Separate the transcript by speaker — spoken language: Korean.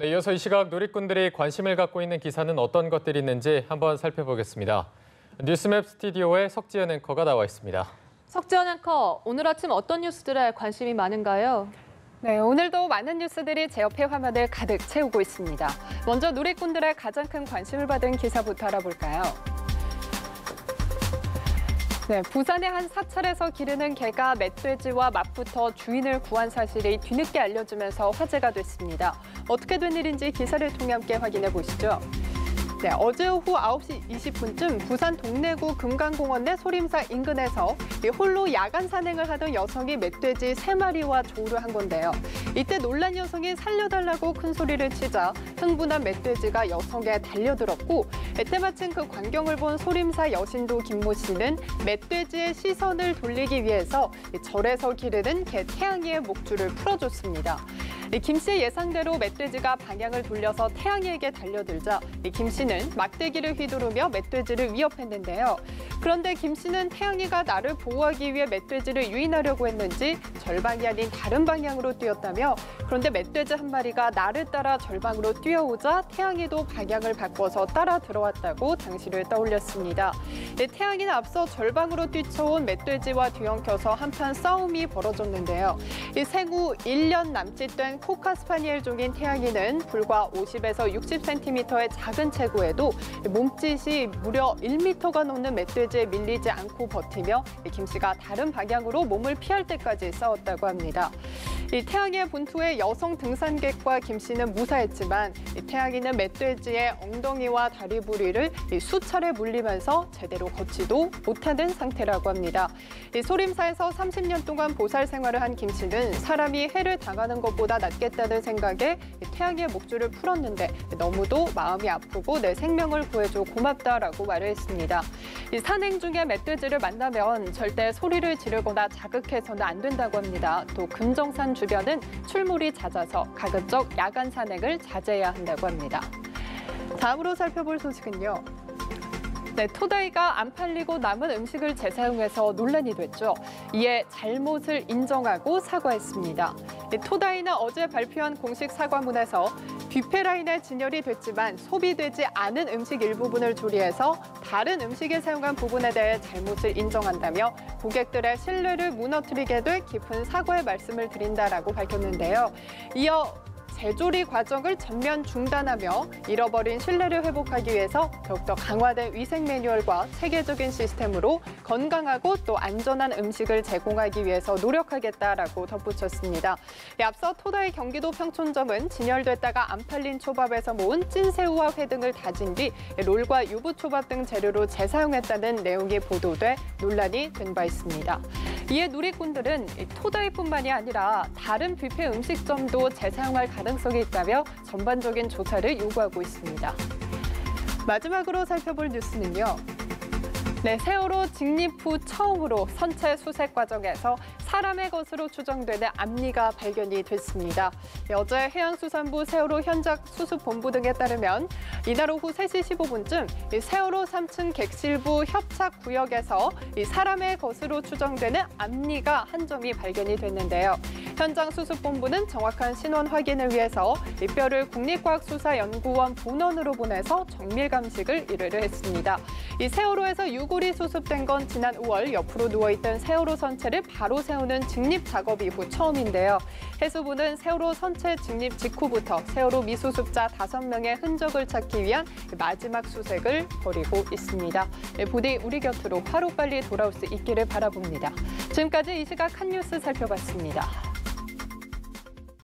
Speaker 1: 네, 이어서 이 시각 누리꾼들이 관심을 갖고 있는 기사는 어떤 것들이 있는지 한번 살펴보겠습니다. 뉴스맵 스튜디오에 석지연 앵커가 나와 있습니다.
Speaker 2: 석지연 앵커, 오늘 아침 어떤 뉴스들에 관심이 많은가요?
Speaker 3: 네, 오늘도 많은 뉴스들이 제 옆의 화면을 가득 채우고 있습니다. 먼저 누리꾼들의 가장 큰 관심을 받은 기사부터 알아볼까요? 네, 부산의 한 사찰에서 기르는 개가 멧돼지와 맞붙어 주인을 구한 사실이 뒤늦게 알려지면서 화제가 됐습니다. 어떻게 된 일인지 기사를 통해 함께 확인해 보시죠. 네, 어제 오후 9시 20분쯤 부산 동래구 금강공원 내 소림사 인근에서 홀로 야간 산행을 하던 여성이 멧돼지 3마리와 조우를 한 건데요. 이때 놀란 여성이 살려달라고 큰 소리를 치자 흥분한 멧돼지가 여성에 달려들었고 때마침 그 광경을 본 소림사 여신도 김모 씨는 멧돼지의 시선을 돌리기 위해서 절에서 기르는 개 태양이의 목줄을 풀어줬습니다. 김 씨의 예상대로 멧돼지가 방향을 돌려서 태양이에게 달려들자 김 씨는 막대기를 휘두르며 멧돼지를 위협했는데요. 그런데 김 씨는 태양이가 나를 보호하기 위해 멧돼지를 유인하려고 했는지 절방이 아닌 다른 방향으로 뛰었다며 그런데 멧돼지 한 마리가 나를 따라 절방으로 뛰어오자 태양이도 방향을 바꿔서 따라 들어왔다고 당시를 떠올렸습니다. 태양이는 앞서 절방으로 뛰쳐온 멧돼지와 뒤엉켜서 한판 싸움이 벌어졌는데요. 생후 1년 남짓 된 코카스파니엘 종인 태양이는 불과 50에서 60cm의 작은 체구에도 몸짓이 무려 1m가 넘는 멧돼지에 밀리지 않고 버티며 김 씨가 다른 방향으로 몸을 피할 때까지 싸웠다고 합니다. 태양이의 분투에 여성 등산객과 김 씨는 무사했지만 태양이는 멧돼지의 엉덩이와 다리 부리를 수차례 물리면서 제대로 걷지도 못하는 상태라고 합니다. 소림사에서 30년 동안 보살 생활을 한 김 씨는 사람이 해를 당하는 것보다 낫겠다는 생각에 태양이의 목줄을 풀었는데 너무도 마음이 아프고 내 생명을 구해줘 고맙다라고 말을 했습니다. 산행 중에 멧돼지를 만나면 절대 소리를 지르거나 자극해서는 안 된다고 합니다. 또 금정산 주변은 출몰이 잦아서 가급적 야간 산행을 자제해야 한다고 합니다. 다음으로 살펴볼 소식은요. 네, 토다이가 안 팔리고 남은 음식을 재사용해서 논란이 됐죠. 이에 잘못을 인정하고 사과했습니다. 토다이는 어제 발표한 공식 사과문에서 뷔페 라인에 진열이 됐지만 소비되지 않은 음식 일부분을 조리해서 다른 음식에 사용한 부분에 대해 잘못을 인정한다며 고객들의 신뢰를 무너뜨리게 될 깊은 사과의 말씀을 드린다라고 밝혔는데요. 이어 재조리 과정을 전면 중단하며 잃어버린 신뢰를 회복하기 위해서 더욱더 강화된 위생 매뉴얼과 체계적인 시스템으로 건강하고 또 안전한 음식을 제공하기 위해서 노력하겠다라고 덧붙였습니다. 앞서 토다이 경기도 평촌점은 진열됐다가 안 팔린 초밥에서 모은 찐새우와 회 등을 다진 뒤 롤과 유부초밥 등 재료로 재사용했다는 내용이 보도돼 논란이 된 바 있습니다. 이에 누리꾼들은 토다이뿐만이 아니라 다른 뷔페 음식점도 재사용할 가능성이 있다며 전반적인 조사를 요구하고 있습니다. 마지막으로 살펴볼 뉴스는요. 네, 세월호 직립 후 처음으로 선체 수색 과정에서 사람의 것으로 추정되는 앞니가 발견이 됐습니다. 어제 해양수산부 세월호 현장 수습본부 등에 따르면 이날 오후 3시 15분쯤 세월호 3층 객실부 협착 구역에서 사람의 것으로 추정되는 앞니가 한 점이 발견이 됐는데요. 현장 수습본부는 정확한 신원 확인을 위해서 이 뼈를 국립과학수사연구원 본원으로 보내서 정밀 감식을 의뢰를 했습니다. 이 세월호에서 유골이 수습된 건 지난 5월 옆으로 누워있던 세월호 선체를 바로 세우는 직립 작업 이후 처음인데요. 해수부는 세월호 선체 직립 직후부터 세월호 미수습자 5명의 흔적을 찾기 위한 마지막 수색을 벌이고 있습니다. 부디 우리 곁으로 하루빨리 돌아올 수 있기를 바라봅니다. 지금까지 이 시각 한 뉴스 살펴봤습니다.